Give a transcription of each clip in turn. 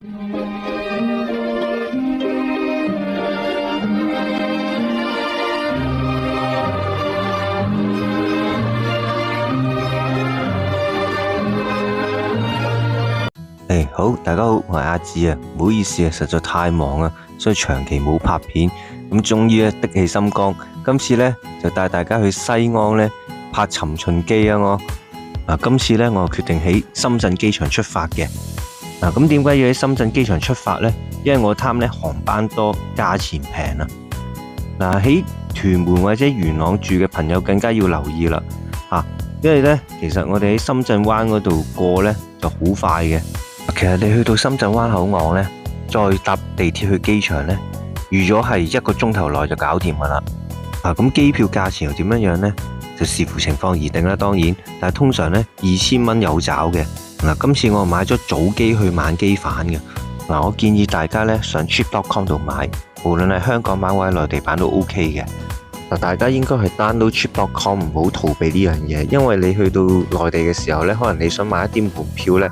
好，大家好，我係阿志啊，唔好意思啊，實在太忙啊，所以長期冇拍片，咁終於的起心肝，今次呢就帶大家去西安呢拍尋秦記啊今次呢我決定喺深圳機場出發嘅，咁點解要喺深圳機場出發呢？因為我貪呢航班多，價錢平啊，喺屯門或者元朗住嘅朋友更加要留意啦，因為呢其實我哋喺深圳灣嗰度過呢就好快嘅。其實你去到深圳灣口岸呢，再搭地鐵去機場呢，預咗係1個鐘頭內就搞掂噶啦。咁機票價錢又點樣呢？就視乎情況而定啦，當然。但係通常呢，2000蚊有找嘅。今次我買咗早機去晚機返嘅。我建議大家呢上 trip.com 度買，無論係香港版或者內地版都 OK 嘅。大家應該係 download trip.com， 唔好逃避呢樣嘢，因為你去到內地嘅時候呢，可能你想買一啲門票呢，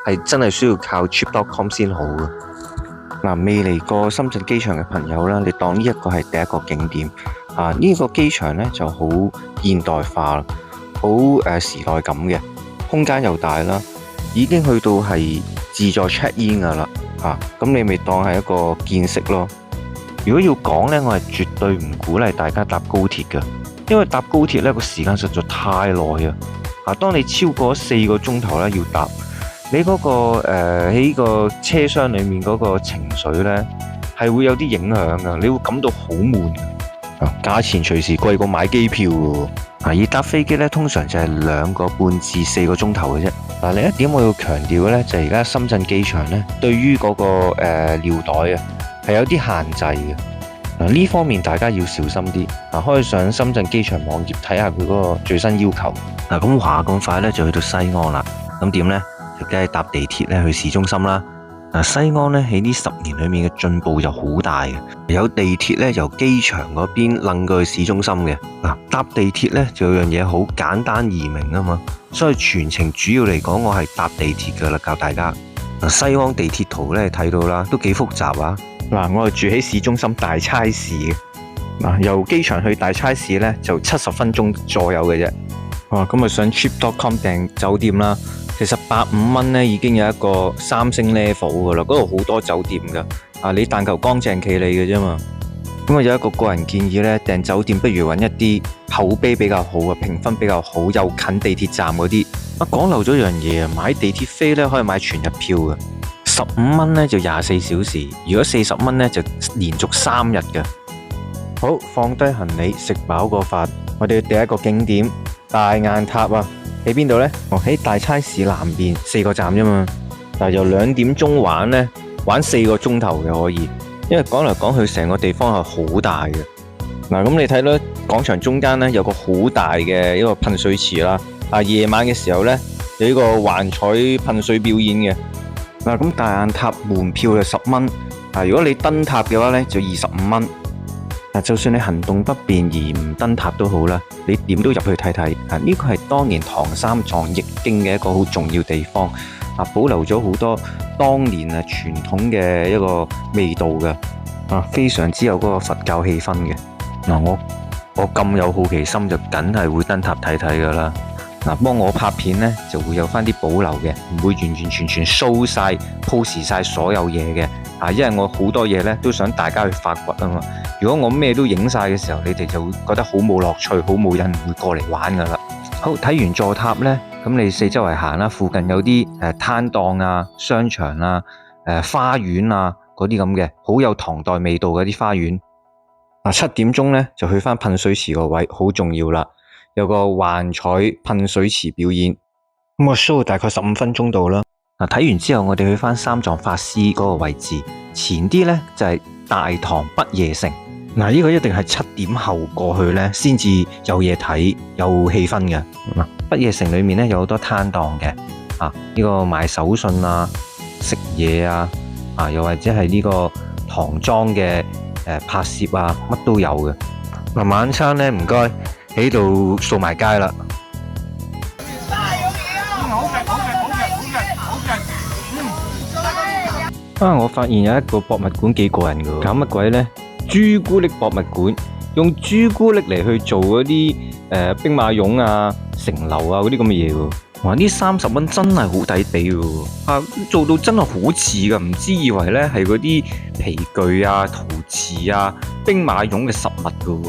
係真係需要靠 trip.com 先好嘅。未嚟過深圳機場嘅朋友啦，你當呢一個係第一個景點。呢個機場呢就好現代化，好時代感嘅，空間又大啦，已經去到係自助 check in 噶啦。咁你咪當係一個見識咯。如果要講呢，我係絕對唔鼓勵大家搭高鐵嘅，因為搭高鐵呢個時間實在太耐啊。當你超過4個鐘頭咧要搭，你嗰個喺個車廂裏面嗰個情緒呢，係會有啲影響噶，你會感到好悶。價錢隨時貴過買機票喎。而搭飛機呢，通常就係2個半至4個鐘頭嘅啫。另一點我要強調嘅呢，就係而家深圳機場呢，對於嗰個尿袋係有啲限制嘅。呢方面大家要小心啲。可以上深圳機場網頁睇下佢嗰個最新要求。咁話咁快呢，就去到西安啦。咁點呢？就梗係搭地鐵咧去市中心啦。西安咧喺呢10年裏面嘅進步就好大嘅，有地鐵咧由機場嗰邊掕過去市中心嘅。搭地鐵咧就有樣嘢好簡單易明啊嘛，所以全程主要嚟講我係搭地鐵噶啦，教大家。西安地鐵圖咧睇到啦，都幾複雜啊。我係住喺市中心大差市嘅。由機場去大差市咧就70分鐘左右嘅啫。咁上 trip.com 訂酒店啦。其實150蚊咧已經有一個3星 level 噶啦，嗰度好多酒店噶。你但求乾淨企理嘅啫嘛。咁有一個人建議咧，訂酒店不如揾一啲口碑比較好嘅，評分比較好，又近地鐵站嗰啲。講漏咗樣嘢啊，買地鐵飛咧可以買全日票嘅，15蚊咧就24小時，如果40蚊咧就連續3日嘅。好，放低行李，食飽個飯，我哋第一個景點大雁塔啊！喺邊度呢？喺大差市南邊4個站啫嘛。由2點鐘玩呢，玩4個鐘頭嘅可以。因為講嚟講去，成個地方係好大嘅。咁你睇到廣場中間呢，有個好大嘅一個噴水池啦。夜晚嘅時候呢，有呢個幻彩噴水表演嘅。咁大雁塔門票就10蚊。如果你登塔嘅話呢，就25蚊。就算你行動不便而唔登塔都好啦，你點都入去睇睇。呢個係當年唐三藏譯經嘅一個好重要地方。保留咗好多當年傳統嘅一個味道嘅。非常之有嗰個佛教氣氛嘅。我咁有好奇心就梗係會登塔睇睇噶啦。幫我拍片呢就會有翻啲保留嘅，唔會完完全全 show 晒 post 晒所有嘢嘅。因為我好多嘢呢都想大家去發掘啊嘛。如果我咩都影晒嘅時候，你哋就會覺得好冇樂趣，好冇人會過嚟玩噶啦。好，睇完座塔呢，咁你四周圍行啦，附近有啲攤檔啊、商場啊、花園啊嗰啲咁嘅，好有唐代味道嘅啲花園。7點鐘呢，就去翻噴水池個位，好重要啦。有個幻彩噴水池表演，咁個 show 大概15分鐘到啦。睇完之後，我哋去翻三藏法師嗰個位置，前啲呢，就係大唐不夜城。呢個一定係7點後過去呢，先至有嘢睇，有氣氛嘅。不夜城裏面呢，有好多攤檔嘅，呢個賣手信啊、食嘢啊，又或者係呢個唐裝嘅拍攝啊，乜都有嘅。晚餐呢，唔該喺度掃埋街啦。我發現有一個博物館幾過癮㗎，搞乜鬼呢？朱古力博物館，用朱古力嚟去做嗰啲兵馬俑啊、城樓啊嗰啲咁嘅嘢喎。哇！呢30蚊真係好抵俾喎，做到真係好似㗎，唔知以為呢係嗰啲皮具啊、陶瓷啊、兵馬俑嘅實物㗎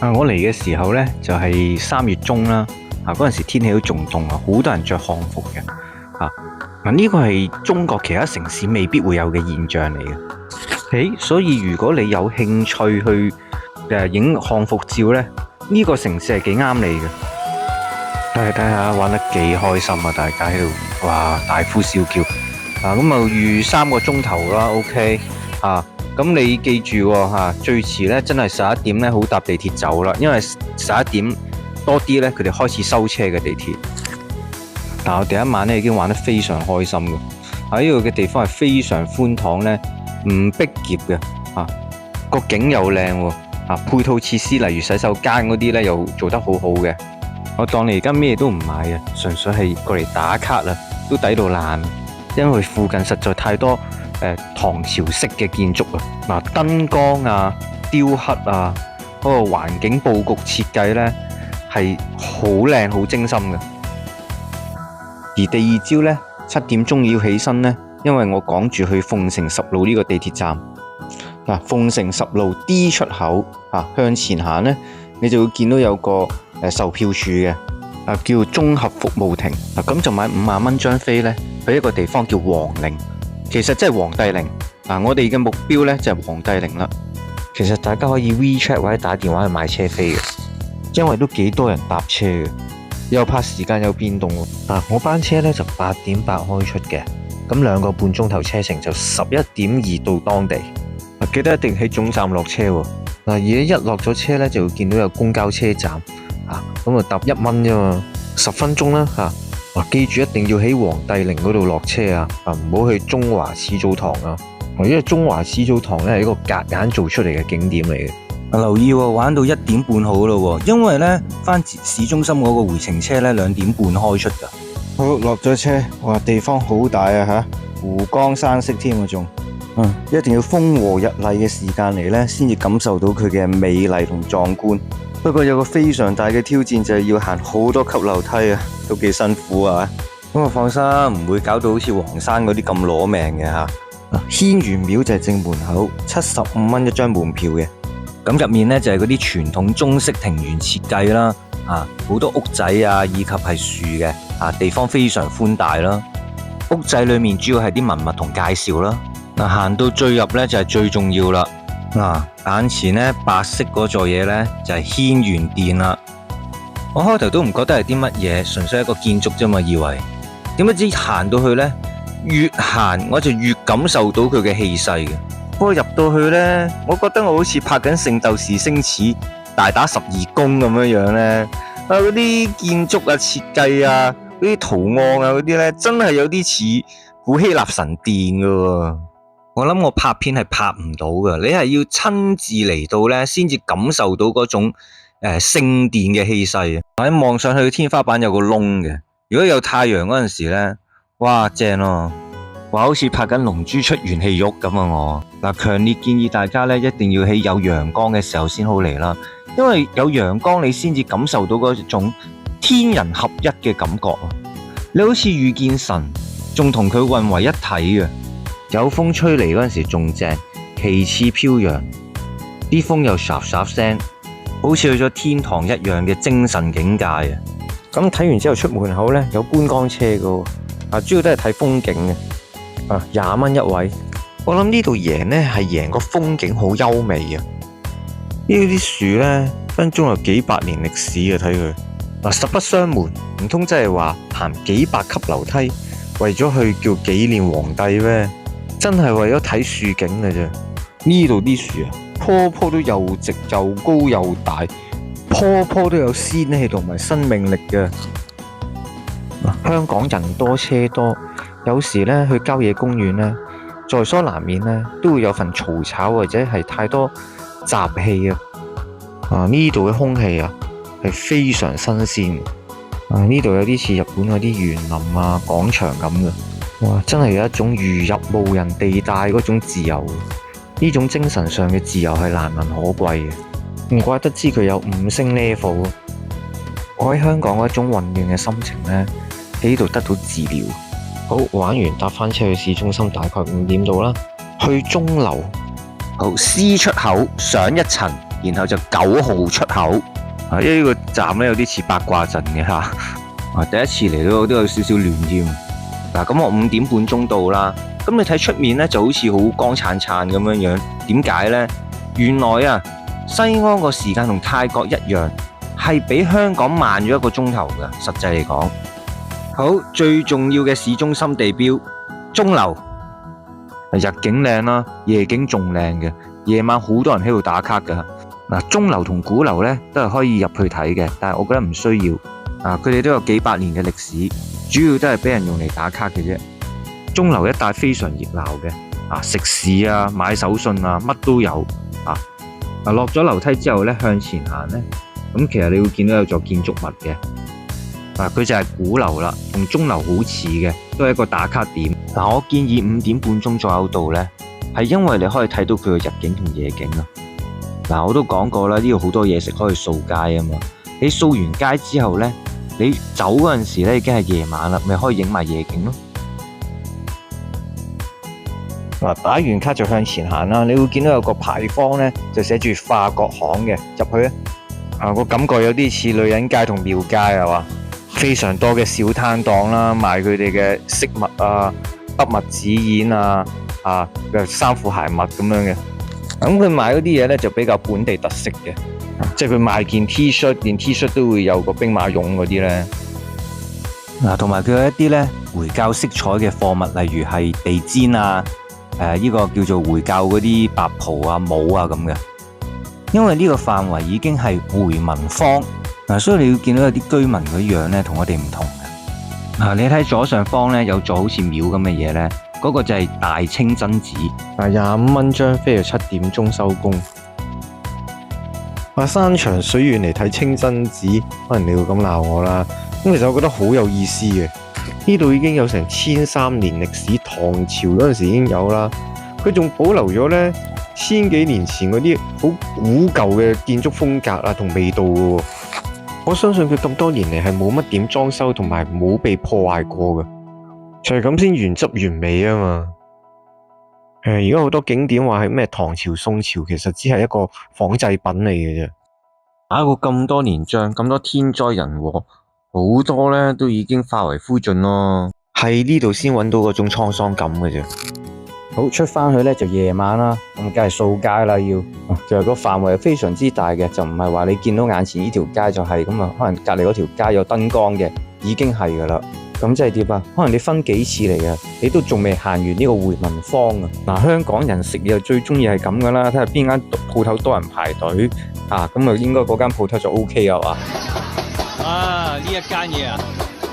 喎。我嚟嘅時候呢，就係3月中啦，嗰陣時天氣都仲凍啊，好多人着漢服嘅。呢個係中國其他城市未必會有嘅現象嚟嘅。所以如果你有興趣去影漢服照呢，呢個城市係幾啱你嘅。睇下玩得幾開心啊！大家喺度哇大呼小叫咁預3個鐘頭啦。OK 咁你記住最遲呢真係11點呢好搭地鐵走啦，因為11點多啲呢，佢哋開始收車嘅地鐵。但我第一晚呢已經玩得非常開心嘅，呢度嘅地方係非常寬敞呢，唔逼仄嘅，個景又靚喎，配套設施例如洗手間嗰啲呢又做得好好嘅。我當你而家咩都唔買嘅，純粹係過嚟打卡啦，都抵到爛，因為附近實在太多唐朝式嘅建築啊，燈光啊、雕刻啊，嗰個環境佈局設計呢係好靚好精心嘅。而第二朝呢，7點鐘要起身呢，因為我趕住去鳳城10路呢個地鐵站。鳳城10路 D 出口向前行呢，你就會見到有個售票處嘅，叫綜合服務亭。咁就買50蚊張飛呢，去一個地方叫皇陵，其實即係皇帝陵。我哋嘅目標呢就係皇帝陵啦。其實大家可以 WeChat 或者打電話去買車飛嘅，因為都幾多人搭車嘅，又怕時間有變動喎。我班車呢就8點8開出嘅，咁2個半鐘頭車程就11點2到當地。記得一定喺總站落車喎。而一落咗車呢，就會見到有公交車站，咁搭1蚊啫嘛，10分鐘啦記住一定要喺皇帝陵嗰度落車唔好去中華始祖堂因為中華始祖堂呢係一個夾硬做出嚟嘅景點嚟嘅。留意玩到1點半好咯，因為呢返市中心嗰個回程車呢2點半開出噶。好，落咗車，哇，地方好大湖光山色添仲。一定要風和日麗嘅時間嚟呢，先至感受到佢嘅美麗同壯觀。不過有個非常大嘅挑戰就係要行好多級樓梯都幾辛苦咁放心，唔會搞到好似黃山嗰啲咁攞命嘅軒轅廟就係正門口，75蚊一張門票嘅。咁入面呢，就係嗰啲傳統中式庭園設計啦，好多屋仔以及係樹嘅，地方非常寬大啦。屋仔裏面主要係啲文物同介紹啦。行到最入呢，就係最重要啦。眼前呢，白色嗰座嘢呢，就係軒轅殿啦。我開頭都唔覺得係啲乜嘢，純粹係一個建築啫嘛，以為。點不知行到去呢，越行我就越感受到佢嘅氣勢嘅。不過入到去呢，我覺得我好似拍緊《聖鬥士星矢大打12宮》咁樣呢。嗰啲建築設計嗰啲圖案嗰啲呢，真係有啲似古希臘神殿噶。我諗我拍片係拍唔到噶，你係要親自嚟到呢，先至感受到嗰種聖殿嘅氣勢。喺望上去天花板有個窿嘅，如果有太陽嗰陣時呢，哇正咯！哇，好似拍緊龍珠出元氣獄咁我強烈建議大家呢，一定要喺有陽光嘅時候先好嚟啦，因為有陽光你先至感受到嗰種天人合一嘅感覺。你好似遇見神，仲同佢混為一體嘅。有風吹嚟嗰陣時仲正，旗幟飄揚，啲風又沙沙聲，好似去咗天堂一樣嘅精神境界咁睇完之後出門口呢，有觀光車噶，主要都係睇風景嘅，20蚊一位。我諗呢度贏呢係贏個風景好優美呢啲樹呢，分鐘有幾百年歷史睇佢。實不相瞞，唔通真係話行幾百級樓梯，為咗去叫紀念皇帝咩？真係為咗睇樹景嘅啫。呢度啲樹棵棵都又直又高又大，棵棵都有仙氣同埋生命力嘅。香港人多車多，有時呢去郊野公園呢，在所難免呢都會有份嘈吵或者係太多雜氣呢度嘅空氣係非常新鮮。呢度有啲似日本嗰啲園林廣場咁嘅。哇！真係有一種如入無人地帶嗰種自由，呢種精神上嘅自由係難能可貴嘅。唔怪得知佢有5星 level。我喺香港嗰種混亂嘅心情呢，喺呢度得到治療。好，玩完搭返車去市中心，大概5點到啦。去鐘樓，好 C 出口上一層，然後就9號出口。因為呢個站咧有啲似八卦陣嘅嚇。第一次嚟都有少少亂添。嗱，咁我5點半鐘到啦。咁你睇出面咧就好似好光燦燦咁樣樣。點解咧？原來啊，西安個時間同泰國一樣，係比香港慢咗1個鐘頭嘅。實際嚟講，好，最重要嘅市中心地標鐘樓。日景靚啦，夜景仲靚嘅。夜晚好多人喺度打卡噶。嗱，鐘樓同鼓樓咧都係可以入去睇嘅，但係我覺得唔需要。佢哋都有幾百年嘅歷史，主要都係俾人用嚟打卡嘅啫。鐘樓一帶非常熱鬧嘅，食肆啊、買手信啊，乜都有。落咗樓梯之後咧，向前行咧，咁其實你會見到有座建築物嘅。佢就係鼓樓啦，同鐘樓好似嘅，都係一個打卡點。我建議5點半鐘左右到呢，係因為你可以睇到佢嘅日景同夜景啊。我都講過啦，呢度好多嘢食可以掃街啊嘛。你掃完街之後呢，你走嗰陣時咧已經係夜晚啦，咪可以影埋夜景咯。打完卡就向前行啦，你會見到有個牌坊呢，就寫住化國行嘅，入去啊。個感覺有啲似女人街同廟街係嘛？非常多嘅小攤檔啦，賣佢哋嘅飾物啊、筆墨紙硯啊、衫褲鞋襪咁樣嘅。咁佢賣嗰啲嘢咧就比較本地特色嘅，即係佢賣件 T 恤，件 T 恤都會有個兵馬俑嗰啲咧。同埋佢有一啲咧回教色彩嘅貨物，例如係地氈啊，呢個叫做回教嗰啲白袍啊、帽啊咁嘅。因為呢個範圍已經係回民坊。所以你要見到有啲居民嗰樣咧，同我哋唔同嘅。你睇左上方咧有座好似廟咁嘅嘢咧，嗰個就係大清真寺。25蚊張飛就7點鐘收工。山長水遠嚟睇清真寺，可能你會咁鬧我啦。咁其實我覺得好有意思嘅，呢度已經有成1003年歷史，唐朝嗰陣時已經有啦。佢仲保留咗咧1000幾年前嗰啲好古舊嘅建築風格啊同味道嘅。我相信佢咁多年嚟係冇乜點裝修，同埋冇被破壞過嘅，就係咁先原汁原味啊嘛。而家好多景點話係咩唐朝、宋朝，其實只係一個仿製品嚟嘅啫。打過咁多年仗，咁多天災人禍，好多咧都已經化為灰燼咯。喺呢度先揾到嗰種滄桑感嘅啫。好，出返去咧就夜晚啦，咁梗係掃街啦要。其實個範圍係非常之大嘅，就唔係話你見到眼前呢條街就係咁啊，可能隔籬嗰條街有燈光嘅已經係噶啦。咁即係點啊？可能你分幾次嚟啊，你都仲未行完呢個回民坊啊。香港人食嘢最中意係咁噶啦，睇下邊間鋪頭多人排隊啊，咁啊應該嗰間鋪頭就 OK 啊嘛。呢一間嘢啊，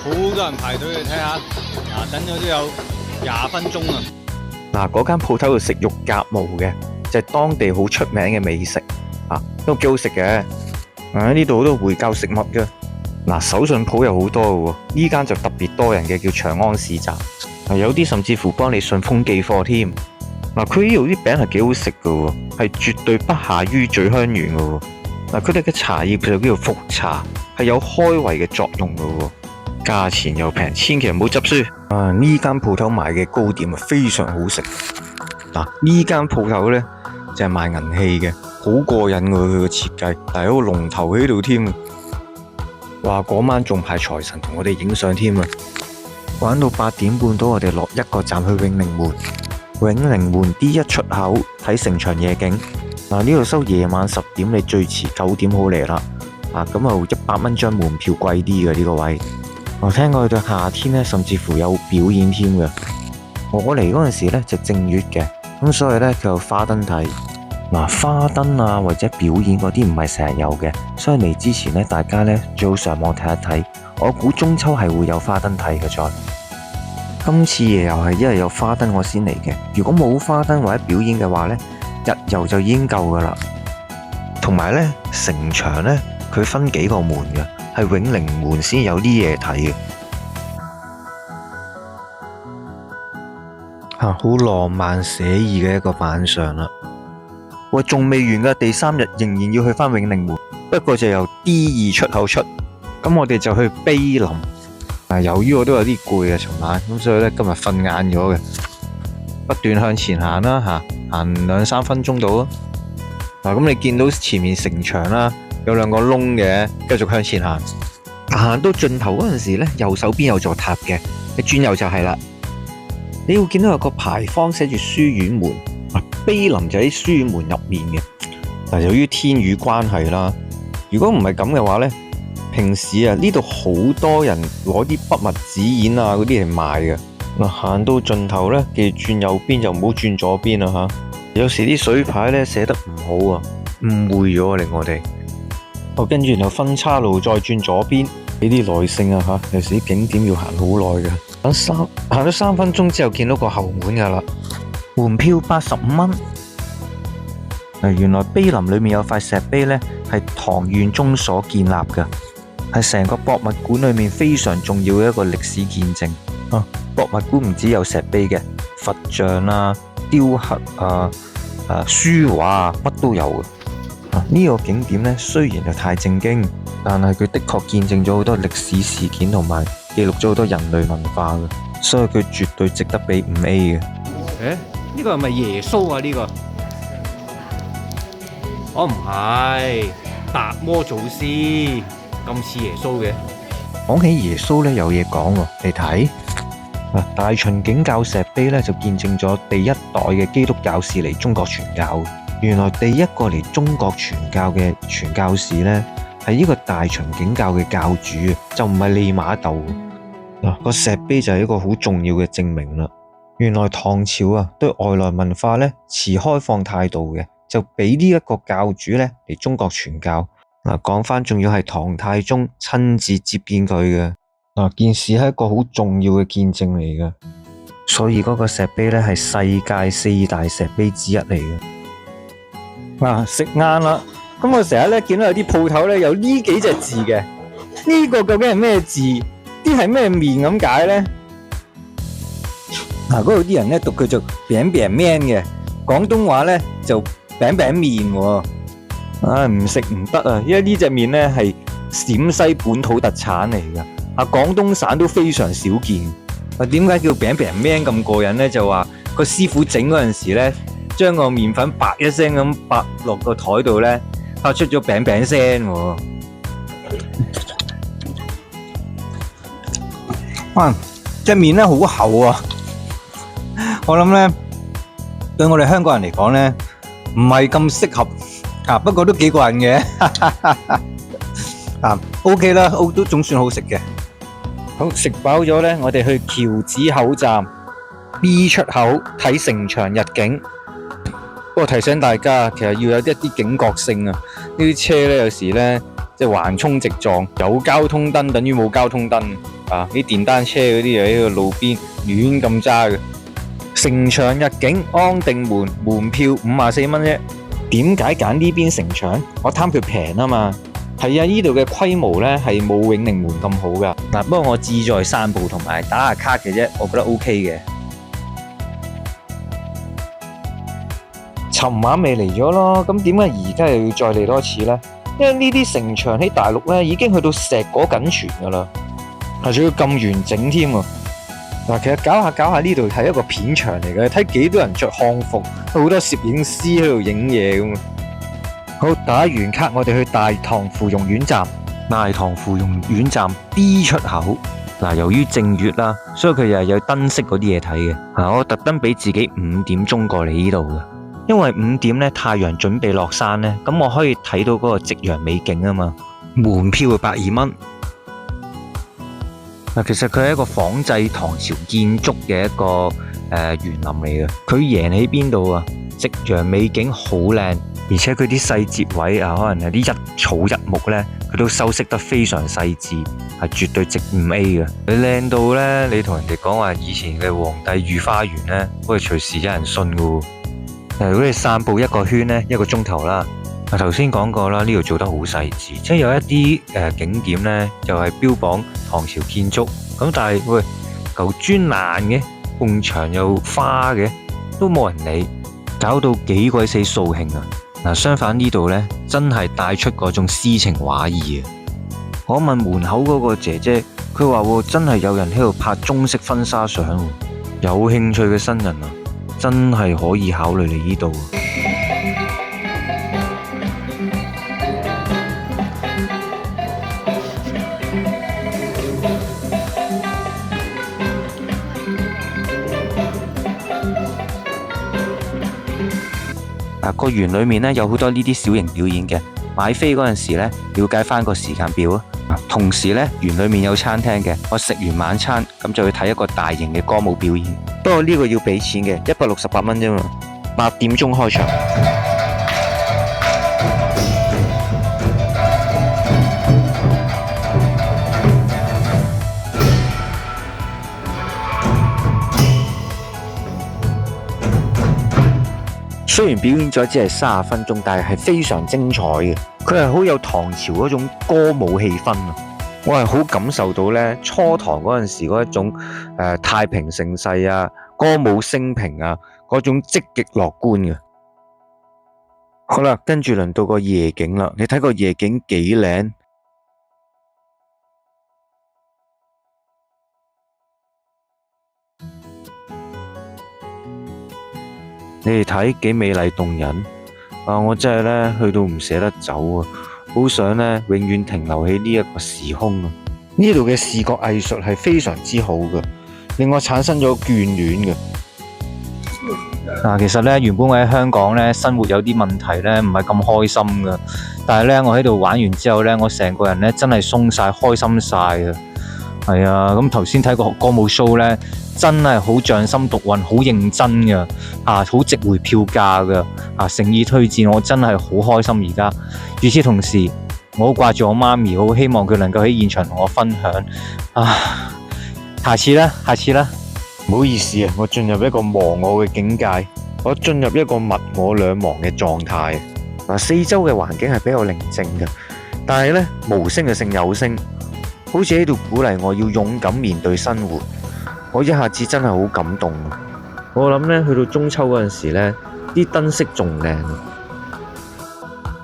好多人排隊，你睇下，等咗都有20分鐘啊。嗰間鋪頭度食肉夾饃嘅，就係當地好出名嘅美食，都幾好食嘅。呢度好多回教食物嘅。手信鋪有好多嘅喎，呢間就特別多人嘅，叫長安市集。有啲甚至乎幫你順豐寄貨添。佢呢度啲餅係幾好食嘅喎，係絕對不下於咀香園嘅喎。佢哋嘅茶葉就叫做復茶，係有開胃嘅作用嘅喎。價錢又平，千祈唔好執輸。呢間鋪頭賣嘅糕點非常好食。呢間鋪頭呢就係賣銀器嘅，好過癮喎佢個設計，但係有個龍頭喺度添。話嗰晚仲派財神同我哋影相添啊！玩到8點半到，我哋落一個站去永寧門。永寧門 D1 出口睇城牆夜景。呢度收夜晚10點，你最遲9點好嚟啦。咁啊100蚊張門票貴啲嘅呢個位。我聽過去到夏天呢，甚至乎有表演添嘅。我嚟嗰陣時呢就正月嘅，咁所以呢，佢有花燈睇。花燈啊或者表演嗰啲唔係成日有嘅，所以嚟之前呢，大家呢最好上網睇一睇。我估中秋係會有花燈睇嘅再。今次又係因為有花燈我先嚟嘅，如果冇花燈或者表演嘅話呢，日遊就已經夠噶啦。同埋呢，城牆呢，佢分幾個門嘅，係永寧門先有啲嘢睇嘅。好浪漫寫意嘅一個晚上啦。喂，仲未完㗎，第3日仍然要去返永寧門，不過就由 D2 出口出，咁我哋就去碑林。由於我都有啲攰啊，尋晚咁，所以咧今日瞓晏咗嘅，不斷向前行啦行2-3分鐘到咯。咁你見到前面城牆啦，有2個窿嘅，繼續向前行。行到盡頭嗰陣時咧，右手邊有座塔嘅，你轉右就係啦。你會見到有個牌坊寫住書院門。碑林就喺書院門入面嘅。由於天雨關係啦，如果唔係咁嘅話呢，平時呢度好多人攞啲筆墨紙硯啊嗰啲嚟賣嘅。行到盡頭呢，記住轉右邊就唔好轉左邊啦吓。有時啲水牌呢寫得唔好啊，誤會咗令我哋。跟住然後分岔路再轉左邊，俾啲耐性啊吓。有時啲景點要行好耐嘅。行咗3分鐘之後見到個後門噶啦。門票85蚊。原來碑林裏面有塊石碑呢，係唐玄宗所建立嘅，係成個博物館裏面非常重要嘅一個歷史見證。博物館唔止有石碑嘅，佛像啊、雕刻啊、書畫啊，乜都有嘅。呢個景點呢，雖然就太正經，但係佢的確見證咗好多歷史事件同埋記錄咗好多人類文化嘅，所以佢絕對值得俾5A 嘅。呢個係咪耶穌啊？呢個我唔係達摩祖師，咁似耶穌嘅。講起耶穌呢，有嘢講喎，你睇大秦景教石碑呢，就見證咗第一代嘅基督教士嚟中國傳教。原來第一個嚟中國傳教嘅傳教士呢，係呢個大秦景教嘅教主，就唔係利瑪竇。個石碑就係一個好重要嘅證明啦。原來唐朝對外來文化呢持開放態度嘅，就俾呢一個教主呢嚟中國傳教。講返仲要係唐太宗親自接見佢嘅。件事係一個好重要嘅見證嚟嘅，所以嗰個石碑呢係世界4大石碑之一嚟嘅。食晏啦，咁我成日呢見到有啲鋪頭呢有呢幾隻字嘅，呢個究竟係咩字？啲係咩麵咁解呢？嗰度啲人咧讀佢做餅餅麵嘅，廣東話咧就餅餅麵喎。唔食唔得啊，因為呢隻麵咧係陝西本土特產嚟㗎，廣東省都非常少見。點解叫餅餅麵咁過癮咧？就話個師傅整嗰陣時咧，將個麵粉白一聲咁白落個台度咧，發出咗餅餅聲喎。隻麵咧好厚啊！我諗咧，對我哋香港人嚟講咧，唔係咁適合不過都幾過癮嘅。OK 啦，都總算好食嘅。好，食飽咗咧，我哋去橋子口站 B 出口睇城牆日景。不過提醒大家，其實要有一啲警覺性啊！呢啲車咧有時咧即係橫衝直撞，有交通燈等於冇交通燈啲電單車嗰啲又喺個路邊亂咁揸嘅。城牆日景安定門門票54蚊啫。點解揀呢邊城牆？我貪佢平啊嘛。係啊，呢度嘅規模咧係冇永寧門咁好噶。不過我志在散步同埋打下卡嘅啫，我覺得 OK 嘅。尋晚未嚟咗咯，咁點解而家又要再嚟多次呢？因為呢啲城牆喺大陸咧已經去到碩果僅存噶啦，仲要咁完整添喎。其實搞下呢度係一個片場嚟嘅，睇幾多人着漢服，好多攝影師喺度影嘢咁。好，打完卡我哋去大唐芙蓉院站。大唐芙蓉院站 D 出口。由於正月啦，所以佢又有燈飾嗰啲嘢睇嘅。我特登俾自己5點鐘過嚟呢度嘅，因為5點咧太陽準備落山咧，咁我可以睇到嗰個夕陽美景啊嘛。門票係120蚊。其實佢係一個仿製唐朝建築嘅一個園林嚟嘅。佢贏喺邊度啊？夕陽美景好靚，而且佢啲細節位可能係啲一草一木咧，佢都修飾得非常細緻，係絕對值5A 嘅。你靚到咧，你同人哋講話以前嘅皇帝御花園咧，可以隨時有人信噶。如果你散步一個圈咧，1個鐘頭啦。頭先講過啦，呢度做得好細緻，即係有一啲景點咧，就係標榜唐朝建築，咁但係喂嚿磚爛嘅，埲牆有花嘅，都冇人理，搞到幾鬼死掃興啊！嗱，相反呢度呢，真係帶出嗰種詩情畫意啊！我問門口嗰個姐姐，佢話真係有人喺度拍中式婚紗相喎，有興趣嘅新人啊，真係可以考慮嚟呢度。個園裏面呢，有好多呢啲小型表演嘅，買飛嗰陣時呢，了解翻個時間表啊。同時呢，園裏面有餐廳嘅，我食完晚餐咁就去睇一個大型嘅歌舞表演。不過呢個要俾錢嘅，168蚊啫嘛。8點鐘開場。雖然表演咗只係30分鐘，但係非常精彩嘅。佢係好有唐朝嗰種歌舞氣氛啊！我係好感受到呢初唐嗰陣時嗰一種太平盛世啊、歌舞升平啊嗰種積極樂觀嘅。好啦，跟住輪到個夜景啦，你睇個夜景幾靚。你哋睇幾美麗動人啊！我真係咧去到唔捨得走啊，好想咧永遠停留喺呢一個時空啊！呢度嘅視覺藝術係非常之好嘅，令我產生咗眷戀嘅。其實咧原本我喺香港咧生活有啲問題咧，唔係咁開心噶，但係咧我喺度玩完之後咧，我成個人咧真係鬆晒、開心晒啊！係啊，咁頭先睇個歌舞 show 咧，真係好匠心獨運，好認真㗎，好值回票價㗎，誠意推薦，我真係好開心而家。與此同時，我好掛住我媽咪，好希望佢能夠喺現場同我分享。下次啦。唔好意思啊，我進入一個忘我嘅境界，我進入一個物我兩忘嘅狀態。四周嘅環境係比較寧靜嘅，但係咧無聲嘅勝有聲。好似喺度鼓勵我要勇敢面對生活，我一下子真係好感動。我諗呢，去到中秋嗰陣時呢，啲燈飾仲靚。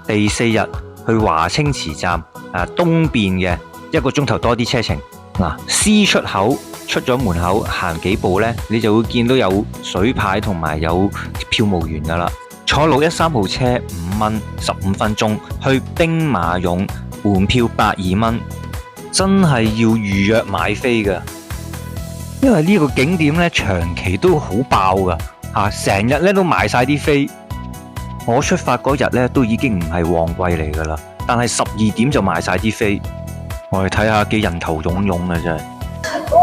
第4日去華清池站東邊嘅1個鐘頭多啲車程。C 出口出咗門口行幾步呢，你就會見到有水牌同埋有票務員噶啦。坐613號車5蚊，15分鐘去兵馬俑，門票82蚊。真係要預約買飛㗎，因為呢個景點咧長期都好爆㗎，成日咧都賣晒啲飛。我出發嗰日咧都已經唔係旺季嚟㗎啦，但係12點就賣晒啲飛。我哋睇下幾人頭湧湧啊，真係。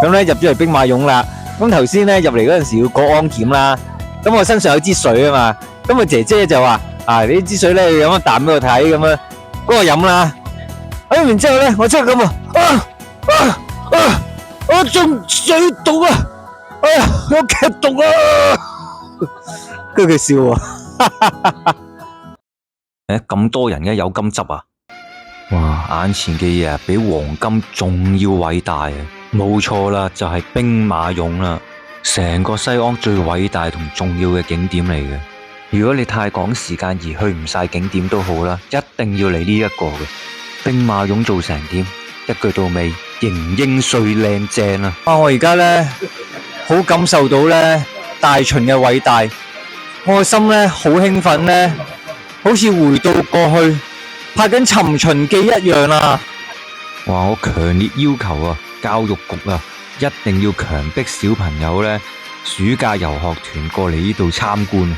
咁咧入咗嚟兵馬俑啦，咁頭先咧入嚟嗰陣時要過安檢啦，咁我身上有支水啊嘛，咁個姐姐就話：你呢支水咧要飲一啖俾我睇咁樣，嗰個飲啦。飲完之後咧，我真係咁我中水毒啊！哎呀，我劇毒啊！跟住佢笑喎，咁多人嘅有金執啊！哇，眼前嘅嘢比黃金仲要偉大啊！冇錯啦，就係兵馬俑啦，成個西安最偉大同重要嘅景點嚟嘅。如果你太趕時間而去唔晒景點都好啦，一定要嚟呢一個嘅。兵馬俑做成點？一句到尾，型英帥靚正啊！我而家咧好感受到咧大秦嘅偉大，我個心咧好興奮咧，好似回到過去拍緊《尋秦記》一樣啊！哇！我強烈要求啊，教育局啊，一定要強迫小朋友咧暑假遊學團過嚟呢度參觀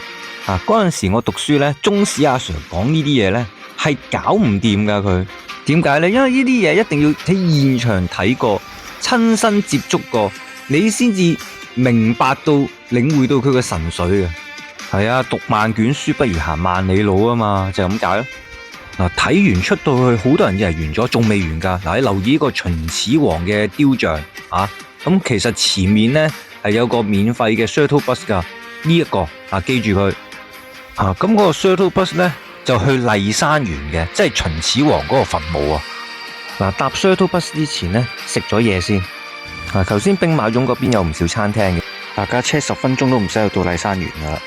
啊！嗰陣時我讀書咧，中史阿 Sir 講呢啲嘢咧係搞唔掂噶佢。點解呢？因為呢啲嘢一定要喺現場睇過、親身接觸過，你先至明白到、領會到佢嘅神髓嘅。係啊，讀萬卷書不如行萬里路啊嘛，就係咁解咯。睇完出到去，好多人以為完咗，仲未完噶。你留意呢個秦始皇嘅雕像啊，咁其實前面呢係有個免費嘅 shuttle bus 噶，呢一個記住佢咁嗰個 shuttle bus 呢。就去驪山園嘅，即係秦始皇嗰個墳墓啊！搭 shuttle bus 之前呢，食咗嘢先。頭先兵馬俑嗰邊有唔少餐廳嘅，大家車10分鐘都唔使去到麗山園噶啦，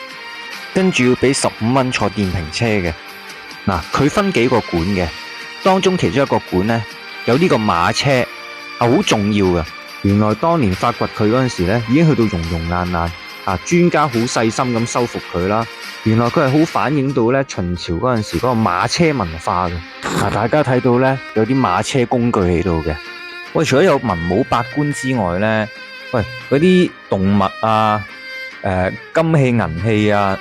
跟住要俾15蚊坐電瓶車嘅。嗱，佢分幾個館嘅，當中其中一個館呢，有呢個馬車係好重要嘅。原來當年發掘佢嗰陣時呢，已經去到溶溶爛爛，專家好細心咁修復佢啦。原來佢係好反映到呢秦朝嗰陣時嗰個馬車文化嘅。大家睇到呢，有啲馬車工具喺度嘅。喂，除咗有文武百官之外呢，喂，嗰啲動物啊、金器銀器啊，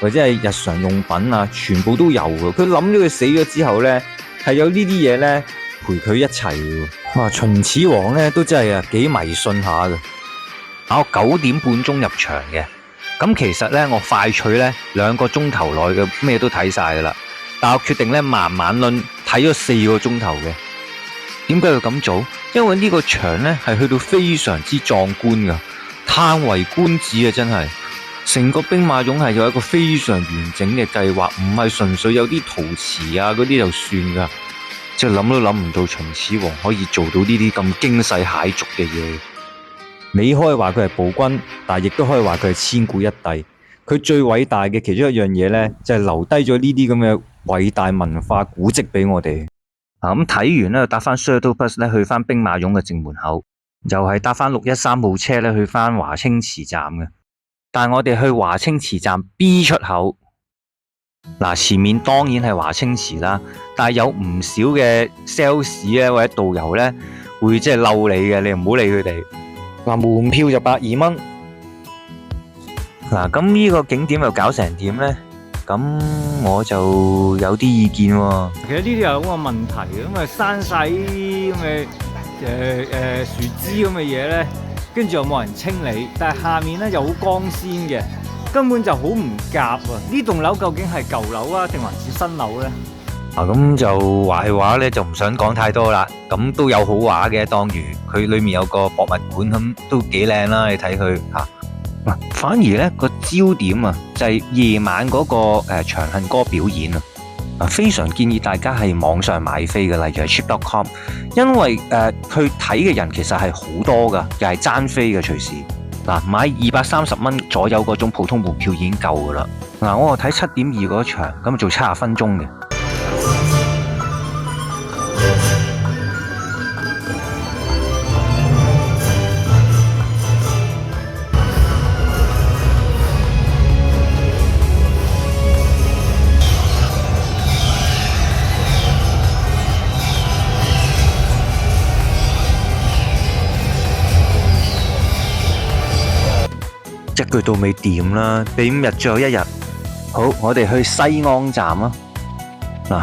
或者係日常用品啊，全部都有嘅。佢諗咗佢死咗之後呢，係有呢啲嘢呢陪佢一齊嘅。哇！秦始皇呢都真係幾迷信下嘅。我9點半鐘入場嘅，咁其實呢，我快取呢2個鐘頭內嘅咩都睇晒噶啦，但我決定呢慢慢輪睇咗4個鐘頭嘅。點解要咁做？因為呢個場呢係去到非常之壯觀噶，嘆為觀止啊！真係成個兵馬俑係有一個非常完整嘅計劃，唔係純粹有啲陶瓷啊嗰啲就算噶。即係諗都諗唔到秦始皇可以做到呢啲咁驚世駭俗嘅嘢。你可以話佢係暴君，但係亦都可以話佢係千古一帝。佢最偉大嘅其中一樣嘢呢，就係留低咗呢啲咁嘅偉大文化古蹟俾我哋。咁睇完咧，搭翻 shuttle bus 咧去翻兵馬俑嘅正門口，又係搭翻613號車咧去翻華清池站嘅。但係我哋去華清池站 B 出口，前面當然係華清池啦，但係有唔少嘅 sales 咧或者導遊咧會即係嬲你嘅，你唔好理佢哋。門票就120蚊。咁呢個景點又搞成點呢？咁我就有啲意見喎。其實呢啲有咁嘅問題，咁啊生晒啲咁嘅樹枝咁嘅嘢咧，跟住又冇人清理，但係下面咧就好光鮮嘅，根本就好唔夾啊！呢棟樓究竟係舊樓啊，定還是新樓咧？咁就壞話咧就唔想講太多啦。咁都有好話嘅，當如佢裏面有個博物館咁都幾靚啦，你睇佢吓。反而咧個焦點啊就係夜晚嗰個長恨歌表演啊，非常建議大家係網上買飛嘅，例如係 cheap.com， 因為佢睇嘅人其實係好多噶，又係爭飛嘅隨時。買230蚊左右嗰種普通門票已經夠噶啦。我睇7.2嗰場，咁做70分鐘嘅。一句到尾掂啦，第5日最後一日，好，我哋去西安站啦。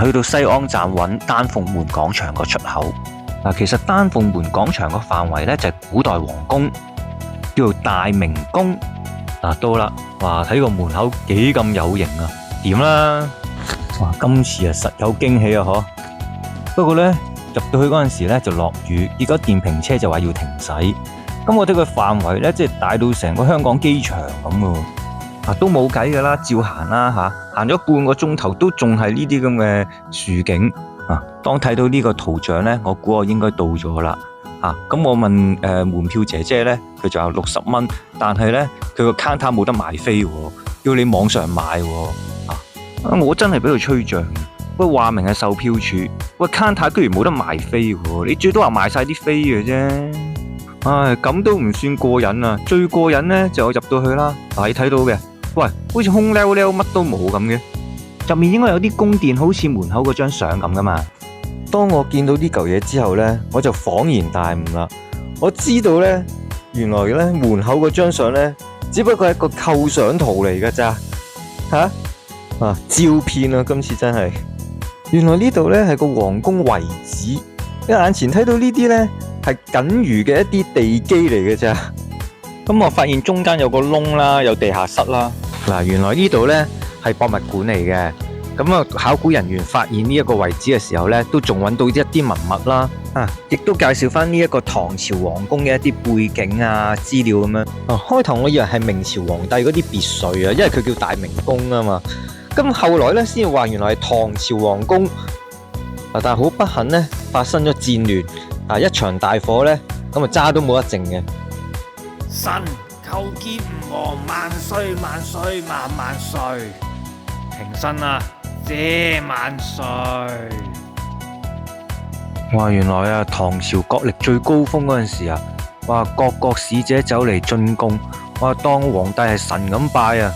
去到西安站揾丹鳳門廣場個出口。其實丹鳳門廣場個範圍呢，就係古代皇宮，叫做大明宮。到啦，哇，睇個門口幾咁有型啊，掂啦。哇，今次實有驚喜啊，嗬。不過呢，入到去嗰陣時呢就落雨，結果電瓶車就話要停駛。咁我睇佢範圍咧，即係大到成個香港機場咁喎，都冇計噶啦，照行啦吓，行咗半個鐘頭都仲係呢啲咁嘅樹景啊。當睇到呢個圖像咧，我估我應該到咗啦咁我問門票姐姐咧，佢就話60蚊，但係咧佢個 counter 冇得買飛喎，要你網上買喎我真係俾佢吹脹。喂，話明係售票處，喂 counter 居然冇得賣飛喎，你最多話賣晒啲飛嘅啫。唉，咁都唔算過癮啊！最過癮呢，就我入到去啦。你睇到嘅，喂，好似空溜溜，乜都冇咁嘅。入面應該有啲宮殿，好似門口嗰張相咁噶嘛。當我見到呢嚿嘢之後呢，我就恍然大悟啦。我知道呢，原來呢門口嗰張相呢，只不過係一個構想圖嚟噶咋。照片啊！今次真係，原來呢度呢係個皇宮遺址。你眼前睇到呢啲呢，係僅餘嘅一啲地基嚟嘅咋。咁我發現中間有個窿啦，有地下室啦。原來呢度呢係博物館嚟嘅。咁考古人員發現呢一個遺址嘅時候呢，都仲揾到一啲文物啦。亦都介紹翻呢一個唐朝皇宮嘅一啲背景啊資料咁樣。開頭我以為係明朝皇帝嗰啲別墅啊，因為佢叫大明宮啊嘛。咁後來呢，先話原來係唐朝皇宮。但係好不幸呢，發生咗戰亂，一場大火呢，咁渣都冇得剩嘅。神求叩見吾皇萬歲萬歲萬萬歲！平身啦，謝萬歲！哇！原來啊，唐朝國力最高峰嗰陣時啊，哇，各國使者走嚟進貢，哇，當皇帝係神咁拜啊！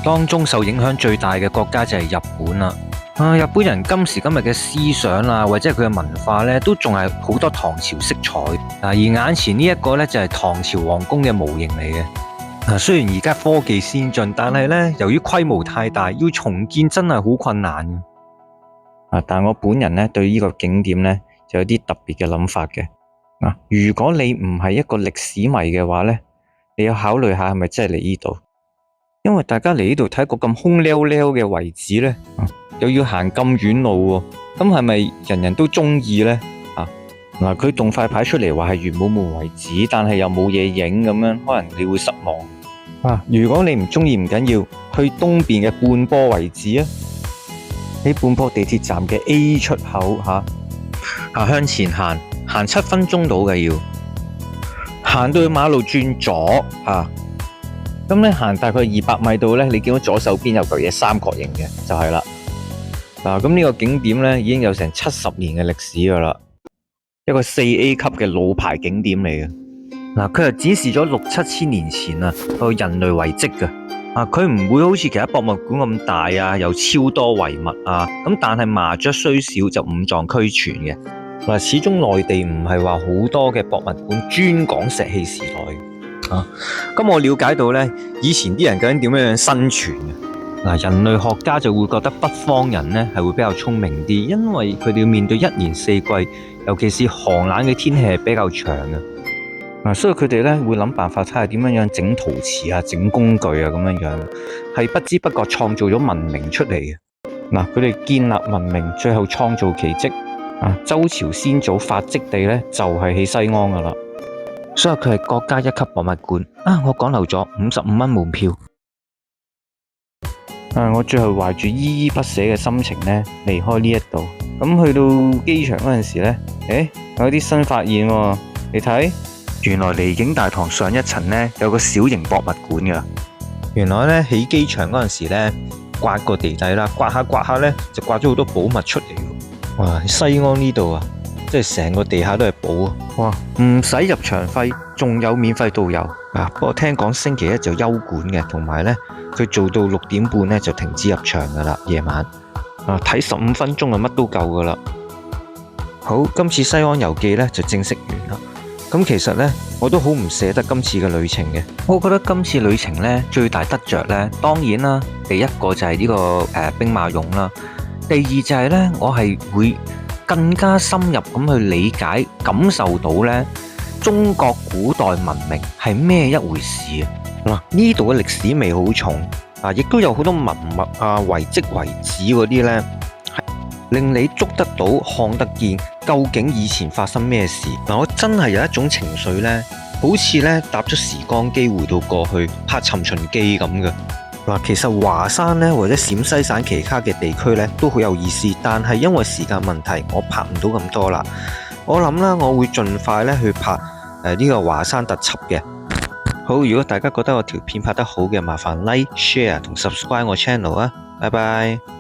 當中受影響最大嘅國家就係日本啦。日本人今時今日嘅思想啊，或者係佢嘅文化呢，都仲係好多唐朝色彩。而眼前呢一個呢，就係唐朝皇宮嘅模型嚟嘅。雖然而家科技先進，但係呢，由於規模太大，要重建真係好困難嘅。但我本人呢，對呢個景點呢，就有啲特別嘅諗法嘅。如果你唔係一個歷史迷嘅話呢，你要考慮下係咪真係嚟呢度，因為大家嚟呢度睇一個咁空溜溜嘅遺址呢，又要行咁遠路喎，咁係咪人人都中意呢？佢動塊牌出嚟話係玄武門遺址，但係又冇嘢影咁樣，可能你會失望。如果你唔中意唔緊要，去東邊嘅半坡遺址啊，喺半坡地鐵站嘅 A 出口向前行7分鐘到嘅，要行到去馬路轉左咁咧，行大概200米度咧，你見到左手邊有嚿嘢三角形嘅，就係啦。咁呢個景點咧已經有成70年嘅歷史噶啦，一個4A 級嘅老牌景點嚟嘅。佢係展示咗6、7千年前個人類遺跡嘅。佢唔會好似其他博物館咁大啊，有超多遺物啊。咁但係麻雀雖小就五臟俱全嘅。始終內地唔係話好多嘅博物館專講石器時代。咁我了解到呢，以前啲人究竟點樣生存嘅？人類學家就會覺得北方人呢係會比較聰明啲，因為佢哋要面對一年四季，尤其是寒冷嘅天氣係比較長嘅。所以佢哋呢會諗辦法睇下點樣整陶瓷啊、整工具啊咁樣，係不知不覺創造咗文明出嚟嘅。佢哋建立文明，最後創造奇蹟。周朝先祖發跡地呢就係喺西安噶啦。所以佢係國家一級博物館。我講漏咗55蚊門票。我最後懷住依依不捨嘅心情呢離開呢一度。咁去到機場嗰陣時呢，有啲新發現喎。你睇，原來離境大堂上一層呢有個小型博物館噶。原來呢，喺機場嗰陣時呢，刮個地底啦，刮下呢就刮咗好多寶物出嚟。哇！西安呢度即係成個地下都係寶啊！哇！唔使入場費，仲有免費導遊。不過聽講星期一就休館嘅，同埋呢，佢做到6點半呢就停止入場噶啦，夜晚。睇15分鐘就乜都夠噶啦。好，今次西安遊記呢就正式完啦。咁其實呢，我都好唔捨得今次嘅旅程嘅。我覺得今次旅程呢，最大得着呢，當然啦，第一個就係呢個兵馬俑啦。第二就係呢，我係會更加深入咁去理解、感受到呢中國古代文明係咩一回事啊！呢度嘅歷史味好重亦都有好多文物遺跡遺址嗰啲呢，令你捉得到、看得見，究竟以前發生咩事。我真係有一種情緒呢，好似呢搭咗時光機回到過去拍《尋秦記》咁嘅。其實華山呢，或者陝西省其他嘅地區呢，都好有意思，但係因為時間問題，我拍唔到咁多啦。我諗啦，我會盡快呢去拍呢個華山特輯嘅。好，如果大家覺得我條片拍得好嘅，麻煩 like、share 同 subscribe 我 channel 啊，拜拜。